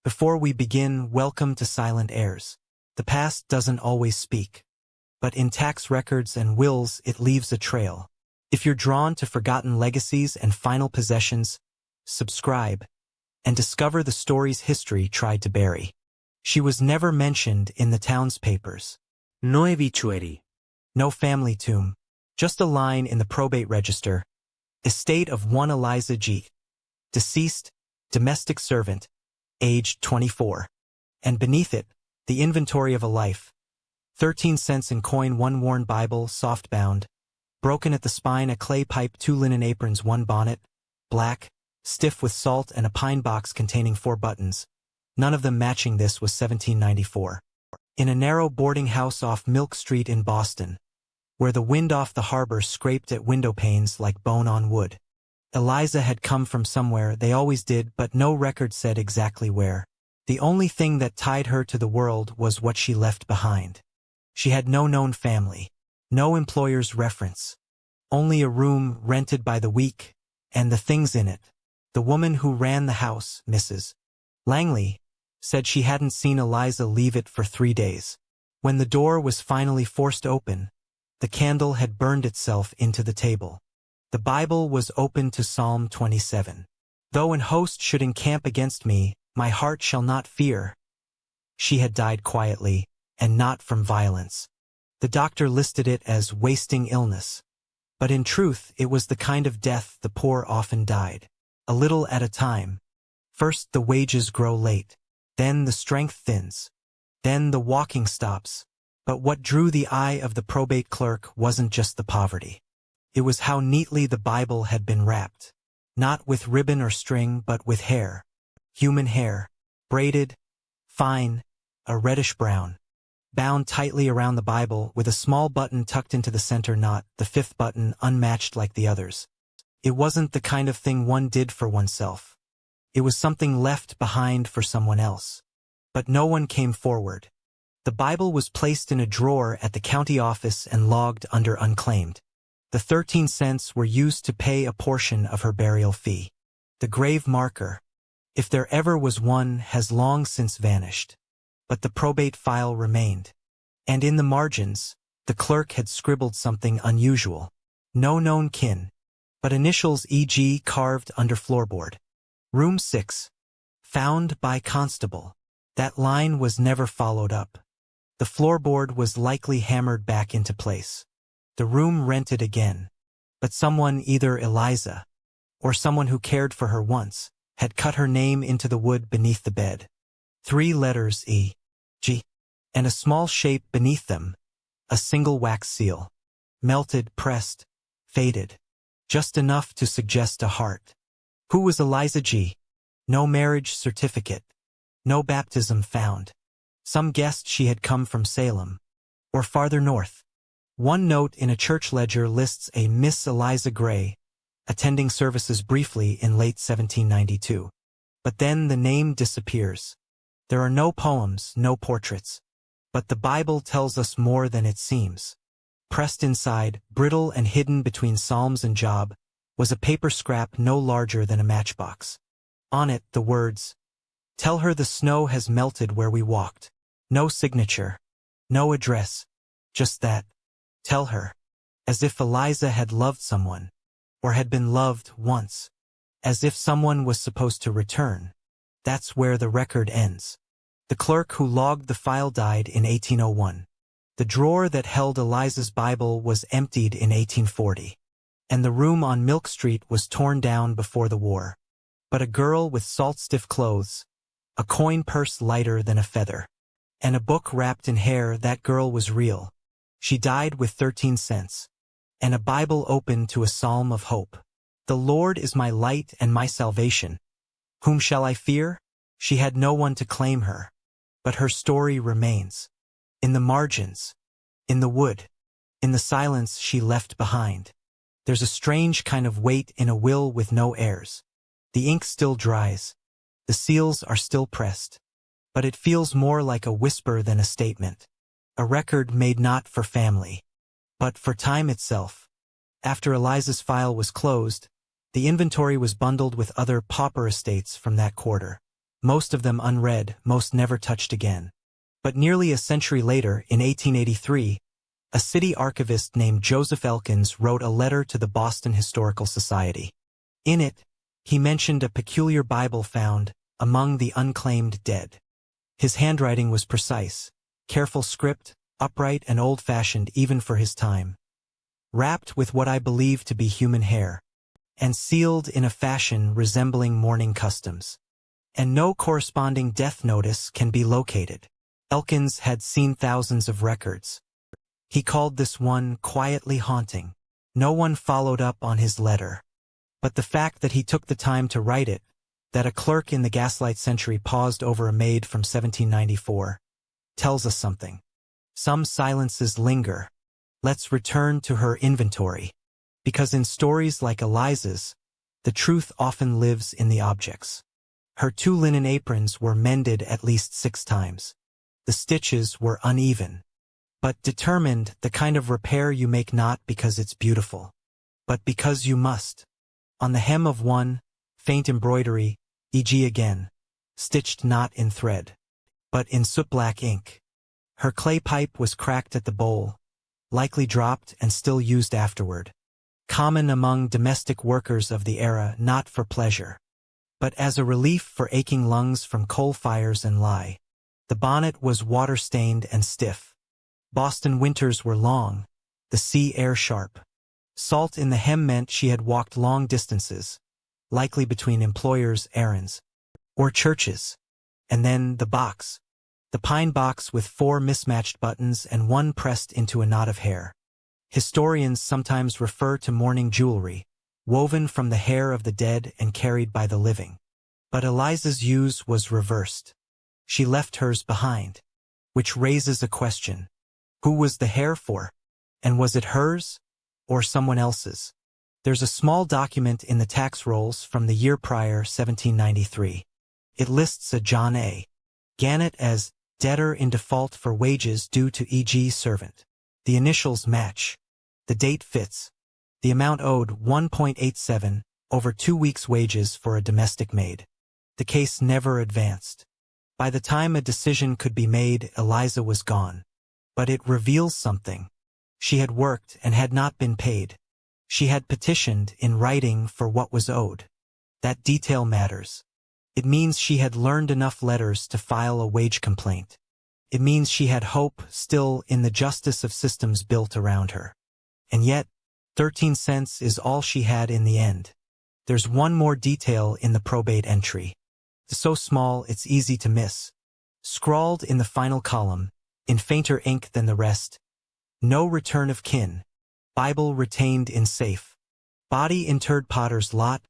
Before we begin, welcome to Silent Heirs. The past doesn't always speak, but in tax records and wills it leaves a trail. If you're drawn to forgotten legacies and final possessions, subscribe and discover the story's history tried to bury. She was never mentioned in the town's papers. No obituary. No family tomb, just a line in the probate register. Estate of one Eliza G. Deceased, domestic servant, aged 24. And beneath it, the inventory of a life. 13 cents in coin, one worn Bible, soft-bound. Broken at the spine, a clay pipe, 2 linen aprons, 1 bonnet, black, stiff with salt, and a pine box containing 4 buttons. None of them matching. This was 1794. In a narrow boarding house off Milk Street in Boston, where the wind off the harbor scraped at window panes like bone on wood. Eliza had come from somewhere, they always did, but no record said exactly where. The only thing that tied her to the world was what she left behind. She had no known family, no employer's reference, only a room rented by the week, and the things in it. The woman who ran the house, Mrs. Langley, said she hadn't seen Eliza leave it for 3 days. When the door was finally forced open, the candle had burned itself into the table. The Bible was open to Psalm 27. Though an host should encamp against me, my heart shall not fear. She had died quietly, and not from violence. The doctor listed it as wasting illness. But in truth, it was the kind of death the poor often died. A little at a time. First the wages grow late. Then the strength thins. Then the walking stops. But what drew the eye of the probate clerk wasn't just the poverty. It was how neatly the Bible had been wrapped. Not with ribbon or string, but with hair. Human hair. Braided, fine, a reddish-brown. Bound tightly around the Bible with a small button tucked into the center knot, the 5th button unmatched like the others. It wasn't the kind of thing one did for oneself. It was something left behind for someone else. But no one came forward. The Bible was placed in a drawer at the county office and logged under unclaimed. The 13 cents were used to pay a portion of her burial fee. The grave marker, if there ever was one, has long since vanished. But the probate file remained. And in the margins, the clerk had scribbled something unusual. No known kin, but initials E.G. carved under floorboard. Room 6. Found by constable. That line was never followed up. The floorboard was likely hammered back into place. The room rented again. But someone, either Eliza, or someone who cared for her once, had cut her name into the wood beneath the bed. 3 letters E, G, and a small shape beneath them, a single wax seal. Melted, pressed, faded. Just enough to suggest a heart. Who was Eliza G? No marriage certificate. No baptism found. Some guessed she had come from Salem, or farther north. One note in a church ledger lists a Miss Eliza Gray, attending services briefly in late 1792. But then the name disappears. There are no poems, no portraits. But the Bible tells us more than it seems. Pressed inside, brittle and hidden between Psalms and Job, was a paper scrap no larger than a matchbox. On it, the words, "Tell her the snow has melted where we walked." No signature, no address, just that. Tell her. As if Eliza had loved someone, or had been loved once. As if someone was supposed to return. That's where the record ends. The clerk who logged the file died in 1801. The drawer that held Eliza's Bible was emptied in 1840. And the room on Milk Street was torn down before the war. But a girl with salt-stiff clothes, a coin purse lighter than a feather, and a book wrapped in hair, that girl was real. She died with 13 cents. And a Bible open to a psalm of hope. The Lord is my light and my salvation. Whom shall I fear? She had no one to claim her. But her story remains. In the margins. In the wood. In the silence she left behind. There's a strange kind of weight in a will with no heirs. The ink still dries. The seals are still pressed. But it feels more like a whisper than a statement. A record made not for family, but for time itself. After Eliza's file was closed, the inventory was bundled with other pauper estates from that quarter. most of them unread, most never touched again. But nearly a century later, in 1883, a city archivist named Joseph Elkins wrote a letter to the Boston Historical Society. In it, he mentioned a peculiar Bible found among the unclaimed dead. His handwriting was precise, careful script, upright and old-fashioned even for his time, wrapped with what I believe to be human hair, and sealed in a fashion resembling mourning customs. And no corresponding death notice can be located. Elkins had seen thousands of records. He called this one quietly haunting. No one followed up on his letter. But the fact that he took the time to write it, that a clerk in the Gaslight Century paused over a Maid from 1794, tells us something. Some silences linger. Let's return to her inventory. Because in stories like Eliza's, the truth often lives in the objects. Her 2 linen aprons were mended at least 6 times. The stitches were uneven, but determined, the kind of repair you make not because it's beautiful, but because you must. On the hem of one, faint embroidery, e.g. again, stitched not in thread, but in soot-black ink. Her clay pipe was cracked at the bowl, likely dropped and still used afterward. Common among domestic workers of the era, not for pleasure, but as a relief for aching lungs from coal fires and lye. The bonnet was water-stained and stiff. Boston winters were long, the sea air sharp. Salt in the hem meant she had walked long distances, likely between employers' errands, or churches. And then the box. The pine box with 4 mismatched buttons and one pressed into a knot of hair. Historians sometimes refer to mourning jewelry, woven from the hair of the dead and carried by the living. But Eliza's use was reversed. She left hers behind, which raises a question. Who was the hair for? And was it hers, or someone else's? There's a small document in the tax rolls from the year prior, 1793. It lists a John A. Gannett as debtor in default for wages due to E.G. servant. The initials match. The date fits. The amount owed 1.87, over 2 weeks' wages for a domestic maid. The case never advanced. By the time a decision could be made, Eliza was gone. But it reveals something. She had worked and had not been paid. She had petitioned in writing for what was owed. That detail matters. It means she had learned enough letters to file a wage complaint. It means she had hope still in the justice of systems built around her. And yet, 13 cents is all she had in the end. There's one more detail in the probate entry. So small it's easy to miss. Scrawled in the final column, in fainter ink than the rest, no return of kin. Bible retained in safe. Body interred Potter's Lot,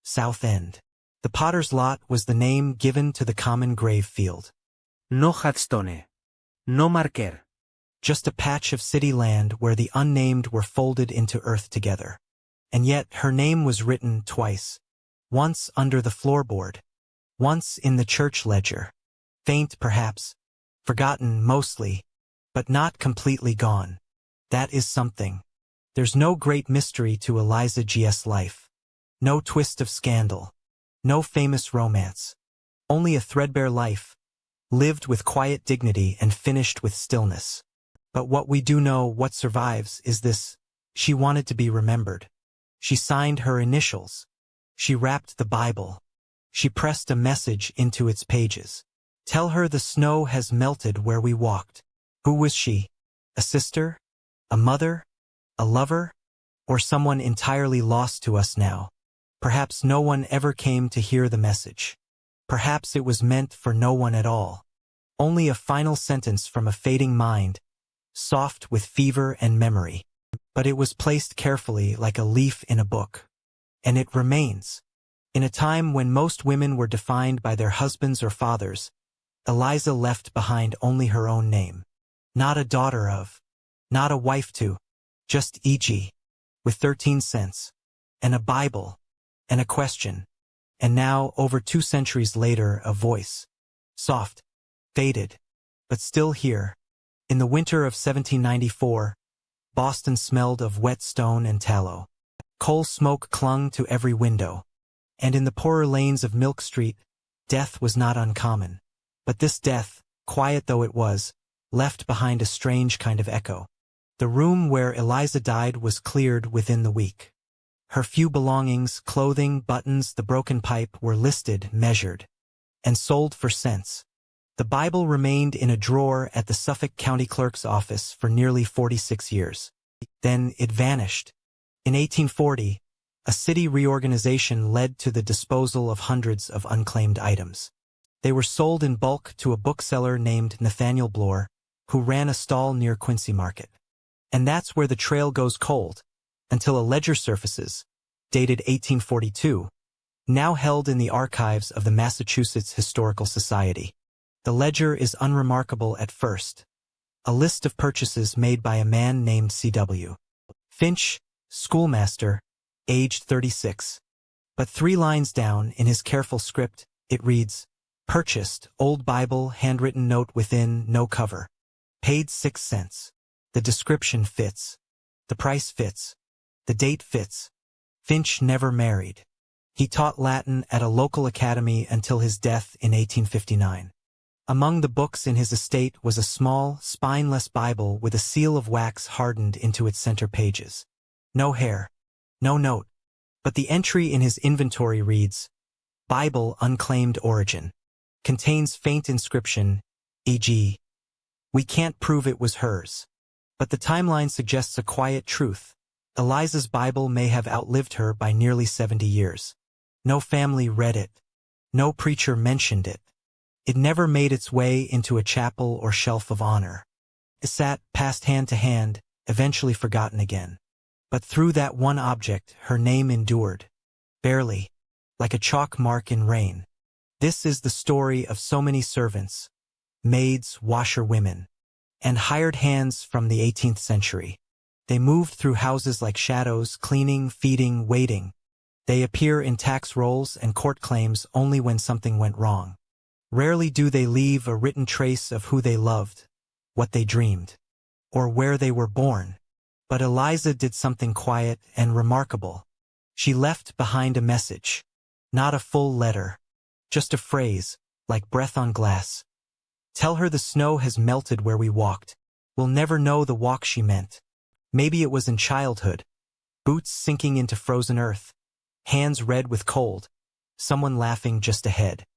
South End. The Potter's Lot was the name given to the common grave field. No headstone. No marker. Just a patch of city land where the unnamed were folded into earth together. And yet her name was written twice. Once under the floorboard. Once in the church ledger. Faint perhaps. Forgotten mostly. But not completely gone. That is something. There's no great mystery to Eliza G.'s life. No twist of scandal. No famous romance. Only a threadbare life, lived with quiet dignity and finished with stillness. But what we do know, what survives, is this: she wanted to be remembered. She signed her initials. She wrapped the Bible. She pressed a message into its pages. Tell her the snow has melted where we walked. Who was she? A sister? A mother? A lover? Or someone entirely lost to us now? Perhaps no one ever came to hear the message. Perhaps it was meant for no one at all. Only a final sentence from a fading mind, soft with fever and memory. But it was placed carefully like a leaf in a book. And it remains. In a time when most women were defined by their husbands or fathers, Eliza left behind only her own name. Not a daughter of, not a wife to, just E.G. with 13 cents, and a Bible, and a question, and now, over 2 centuries later, a voice. Soft, faded, but still here. In the winter of 1794, Boston smelled of wet stone and tallow. Coal smoke clung to every window. And in the poorer lanes of Milk Street, Death was not uncommon. But this death, quiet though it was, left behind a strange kind of echo. The room where Eliza died was cleared within the week. Her few belongings, clothing, buttons, the broken pipe, were listed, measured, and sold for cents. The Bible remained in a drawer at the Suffolk County Clerk's office for nearly 46 years. Then it vanished. In 1840, a city reorganization led to the disposal of hundreds of unclaimed items. They were sold in bulk to a bookseller named Nathaniel Bloor, who ran a stall near Quincy Market. And that's where the trail goes cold, until a ledger surfaces, dated 1842, now held in the archives of the Massachusetts Historical Society. The ledger is unremarkable at first, a list of purchases made by a man named C.W. Finch, schoolmaster, aged 36. But 3 lines down in his careful script, it reads, "Purchased, old Bible, handwritten note within, no cover. Paid 6 cents. The description fits. The price fits. The date fits." Finch never married. He taught Latin at a local academy until his death in 1859. Among the books in his estate was a small, spineless Bible with a seal of wax hardened into its center pages. No hair. No note. But the entry in his inventory reads, "Bible unclaimed origin. Contains faint inscription, e.g., we can't prove it was hers." But the timeline suggests a quiet truth. Eliza's Bible may have outlived her by nearly 70 years. No family read it. No preacher mentioned it. It never made its way into a chapel or shelf of honor. It sat, passed hand to hand, eventually forgotten again. But through that one object, her name endured. Barely. Like a chalk mark in rain. This is the story of so many servants, maids, washerwomen, and hired hands from the 18th century. They moved through houses like shadows, cleaning, feeding, waiting. They appear in tax rolls and court claims only when something went wrong. Rarely do they leave a written trace of who they loved, what they dreamed, or where they were born. But Eliza did something quiet and remarkable. She left behind a message. Not a full letter. Just a phrase, like breath on glass. "Tell her the snow has melted where we walked. We'll never know the walk she meant." Maybe it was in childhood. Boots sinking into frozen earth. Hands red with cold. Someone laughing just ahead.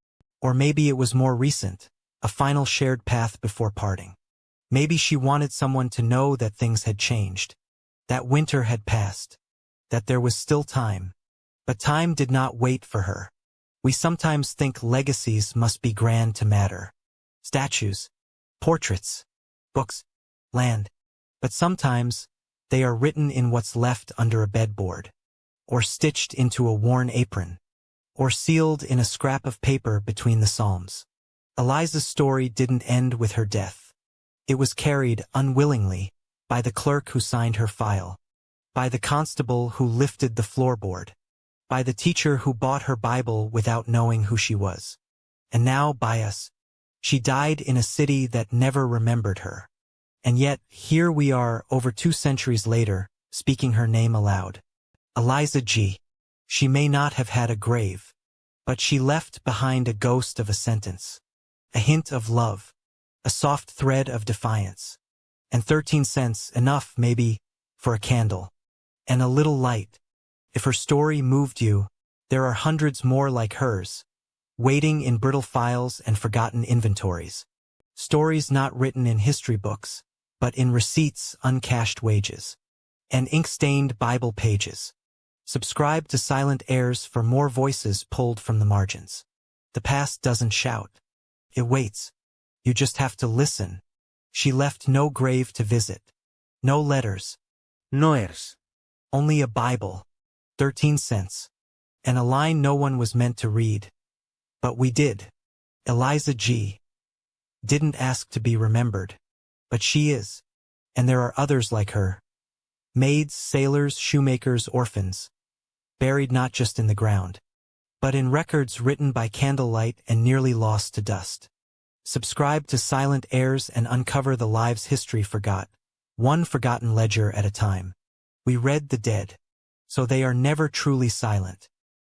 Or maybe it was more recent, a final shared path before parting. Maybe she wanted someone to know that things had changed, that winter had passed, that there was still time. But time did not wait for her. We sometimes think legacies must be grand to matter. Statues, portraits, books, land. But sometimes they are written in what's left under a bedboard, or stitched into a worn apron, or sealed in a scrap of paper between the Psalms. Eliza's story didn't end with her death. It was carried, unwillingly, by the clerk who signed her file, by the constable who lifted the floorboard, by the teacher who bought her Bible without knowing who she was. And now by us. She died in a city that never remembered her. And yet, here we are, over 2 centuries later, speaking her name aloud. Eliza G. She may not have had a grave, but she left behind a ghost of a sentence, a hint of love, a soft thread of defiance, and 13 cents, enough, maybe, for a candle, and a little light. If her story moved you, there are hundreds more like hers, waiting in brittle files and forgotten inventories. Stories not written in history books, but in receipts, uncashed wages, and ink-stained Bible pages. Subscribe to Silent Heirs for more voices pulled from the margins. The past doesn't shout. It waits. You just have to listen. She left no grave to visit. No letters. No heirs. Only a Bible. 13 cents. And a line no one was meant to read. But we did. Eliza G. didn't ask to be remembered. But she is. And there are others like her. Maids, sailors, shoemakers, orphans. Buried not just in the ground, but in records written by candlelight and nearly lost to dust. Subscribe to Silent Heirs and uncover the lives history forgot, one forgotten ledger at a time. We read the dead, so they are never truly silent.